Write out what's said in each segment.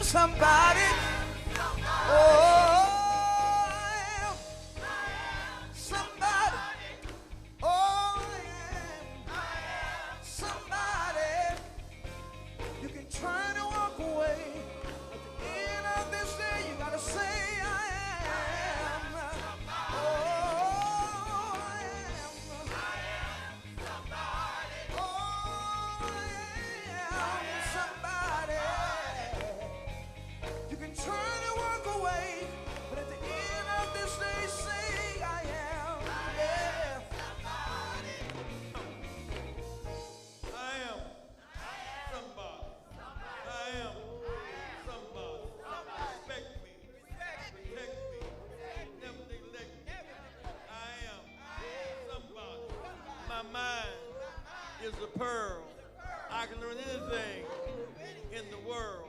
somebody. Oh, I am somebody. Oh, I am somebody. You can try to walk away. At the end of this day, you gotta say I am. Oh, I am somebody. Oh, I am somebody. You can try to walk away, but at the end of this day, say I am. Yeah. I am somebody. I am somebody. Respect me. Protect me. Never neglect me. I am somebody. My mind is a pearl. I can learn anything in the world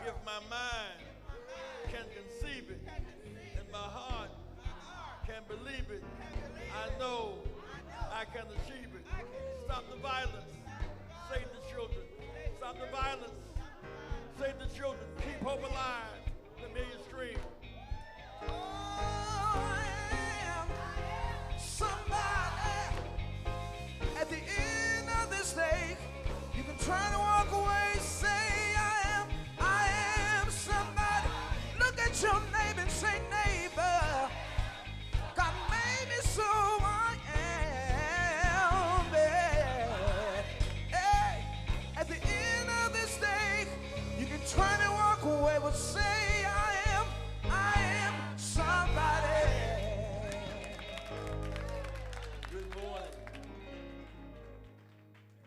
if my mind can conceive it and my heart can believe it. I know I can achieve it. Stop the violence. Save the children. Stop the violence. Save the children. Keep hope alive. Let me hear you scream. Oh, I am somebody. At the end of this day, you can try to walk away, say I am somebody. Look at your neighbor and say, neighbor, God made me so I am. Yeah. Hey, at the end of this day, you can try to walk away, but say I am somebody. Good morning.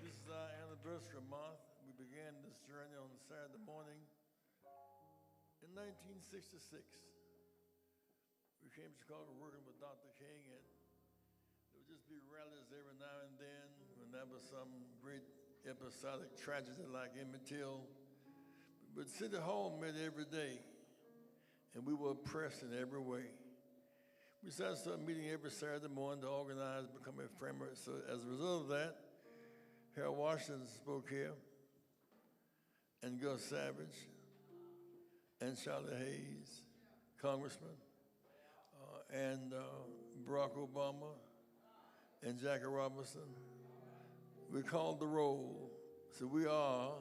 This is our anniversary month. We began this journey on Saturday morning in 1966. We came to Chicago working with Dr. King, and there would just be rallies every now and then when there was some great episodic tragedy like Emmett Till. But City Hall met every day, and we were oppressed in every way. We started meeting every Saturday morning to organize, become a framework. So as a result of that, Harold Washington spoke here, and Gus Savage, and Charlie Hayes, Congressman, and Barack Obama, and Jackie Robinson. We called the roll. So we are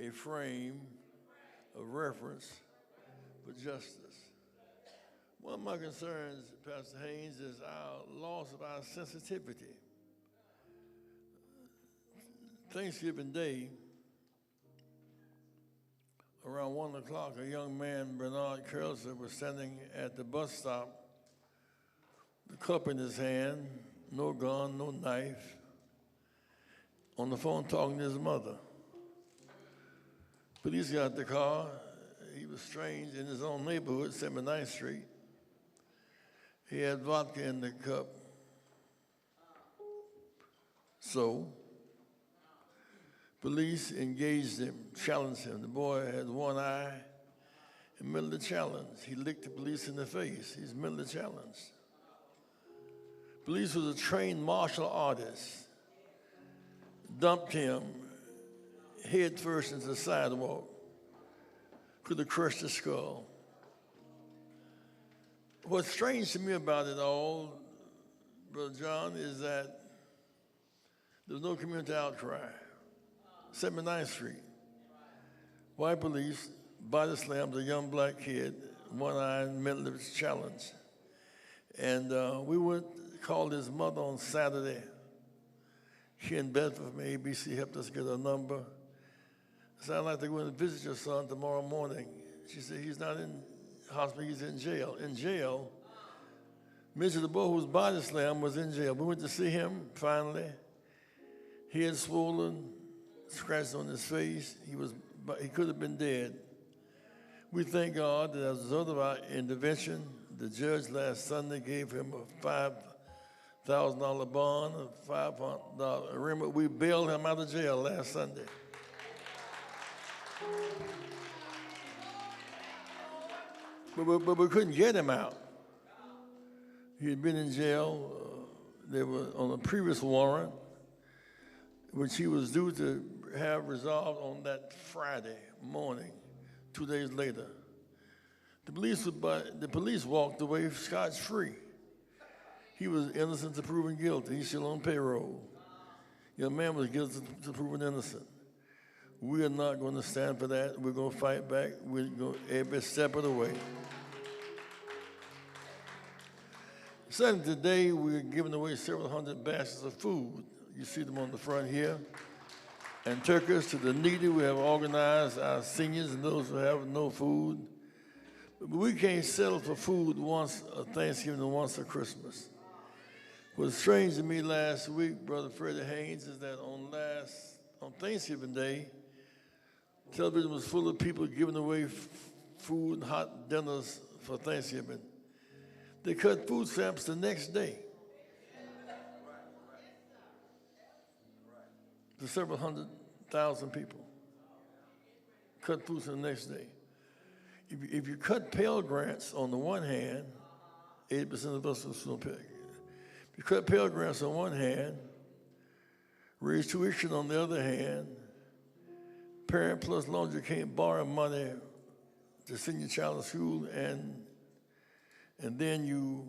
a frame of reference for justice. One of my concerns, Pastor Haynes, is our loss of our sensitivity. Thanksgiving Day, around 1 o'clock, a young man, Bernard Curlser, was standing at the bus stop, the cup in his hand, no gun, no knife, on the phone talking to his mother. Police got the car. He was strange in his own neighborhood, 79th Street. He had vodka in the cup. So, police engaged him, challenged him. The boy had one eye and mentally challenged. He licked the police in the face. He's mentally challenged. Police was a trained martial artist. Dumped him head first into the sidewalk. Could have crushed his skull. What's strange to me about it all, Brother John, is that there's no community outcry. 79th Street, white police body slammed a young black kid, one eye mentally challenged. And we went, called his mother on Saturday. She in Bedford from ABC helped us get a number. I said, I'd like to go and visit your son tomorrow morning. She said, he's not in hospital, he's in jail. In jail, Mitchell, the boy whose body slammed, was in jail. We went to see him finally. He had swollen, scratches on his face. He could have been dead. We thank God that as a result of our intervention, the judge last Sunday gave him a $5,000 bond, a $500 agreement. We bailed him out of jail last Sunday. But we couldn't get him out. He had been in jail. They were on a previous warrant, which he was due to have resolved on that Friday morning. 2 days later. The police walked away scotch-free. He was innocent to proven guilty. He's still on payroll. Your man was guilty to proven innocent. We are not going to stand for that. We're going to fight back. We're going every step of the way. Starting today, we're giving away several hundred baskets of food. You see them on the front here. And turkeys to the needy. We have organized our seniors and those who have no food. But we can't settle for food once a Thanksgiving and once a Christmas. What's strange to me last week, Brother Freddie Haynes, is that on Thanksgiving Day, television was full of people giving away food and hot dinners for Thanksgiving. They cut food stamps the next day to several 100,000 people. Cut food stamps the next day. If you cut Pell Grants on the one hand, 80% of us will still pay. If you cut Pell Grants on one hand, raise tuition on the other hand, Parent Plus loans, you can't borrow money to send your child to school, and then you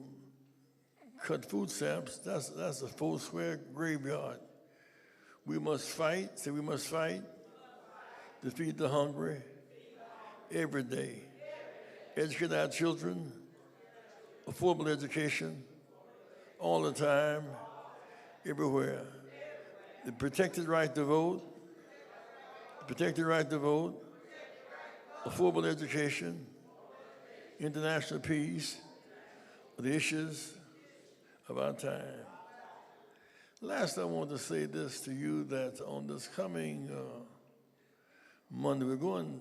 cut food stamps, that's a full square graveyard. We must fight, we must fight to feed the hungry every day. Educate our children, affordable education, all the time, everywhere. The protected right to vote, affordable education, international peace, are the issues of our time. Last, I want to say this to you, that on this coming Monday, we're going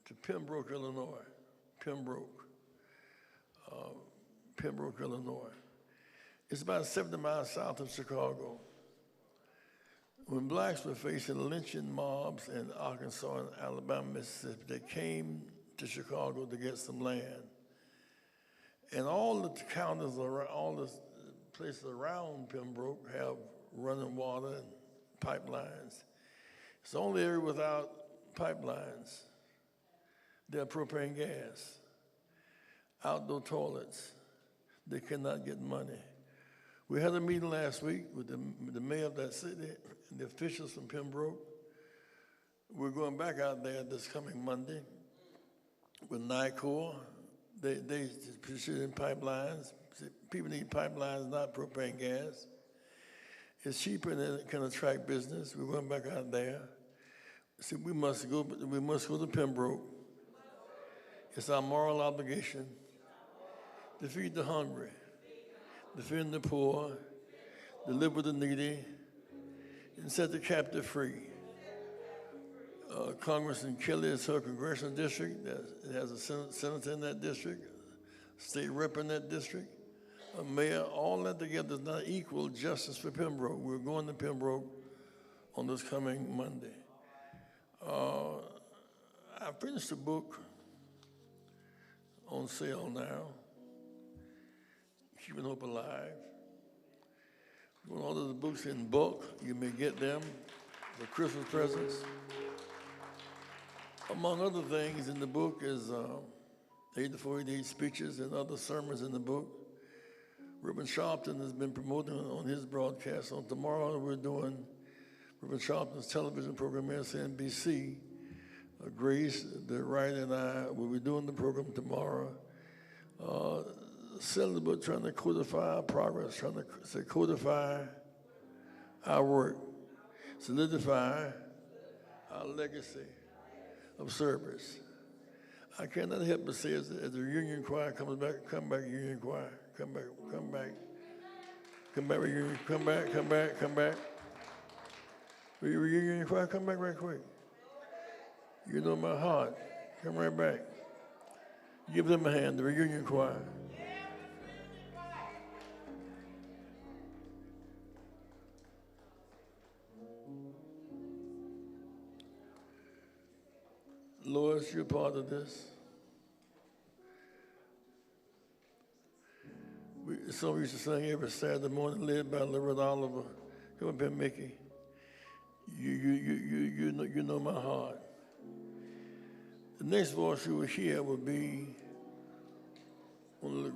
to Pembroke, Illinois. Pembroke, Illinois. It's about 70 miles south of Chicago. When blacks were facing lynching mobs in Arkansas and Alabama, Mississippi, they came to Chicago to get some land. And all the counties, all the places around Pembroke have running water and pipelines. It's the only area without pipelines. They have propane gas, outdoor toilets. They cannot get money. We had a meeting last week with the mayor of that city and the officials from Pembroke. We're going back out there this coming Monday with NICOR. They put in pipelines. People need pipelines, not propane gas. It's cheaper and it can attract business. We're going back out there. See, we must go to Pembroke. It's our moral obligation to feed the hungry, defend the poor, deliver the needy, and set the captive free. Congressman Kelly is her congressional district. It has a senator in that district, state rep in that district, a mayor. All that together does not equal justice for Pembroke. We're going to Pembroke on this coming Monday. I finished a book on sale now, Keeping Hope Alive. One of the books in bulk, you may get them for Christmas presents. Among other things in the book is 8488 speeches and other sermons in the book. Reuben Sharpton has been promoting on his broadcast. On tomorrow, we're doing Reuben Sharpton's television program, MSNBC. Grace, the writer, and I will be doing the program tomorrow. Selling the book, trying to codify our progress, trying to codify our work, solidify our legacy of service. I cannot help but say, as the reunion choir comes back, come back, reunion choir, come back, reunion, come back. Reunion choir, come back right quick. You know my heart, come right back. Give them a hand, the reunion choir. Lois, you're part of this. Some used to sing every Saturday morning, led by Loretta Oliver. Come up here, Mickey. You know my heart. The next voice you will hear will be one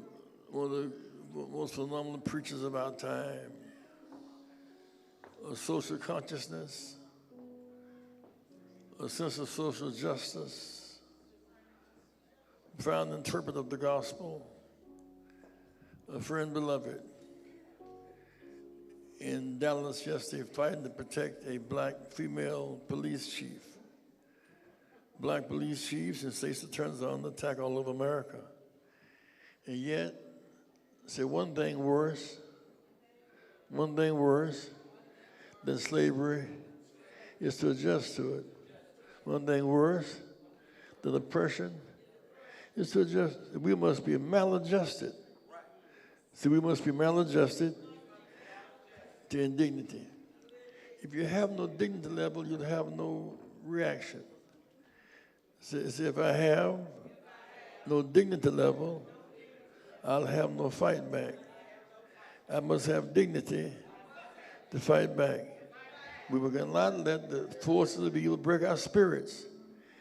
of the most phenomenal preachers of our time, a social consciousness, a sense of social justice, profound interpreter of the gospel, a friend beloved. In Dallas yesterday, fighting to protect a black female police chief. Black police chiefs in states that turns on the attack all over America. And yet, say one thing worse than slavery is to adjust to it. One thing worse than oppression is to adjust. We must be maladjusted. See, we must be maladjusted to indignity. If you have no dignity level, you'll have no reaction. See, if I have no dignity level, I'll have no fight back. I must have dignity to fight back. We were going to not let the forces of evil break our spirits.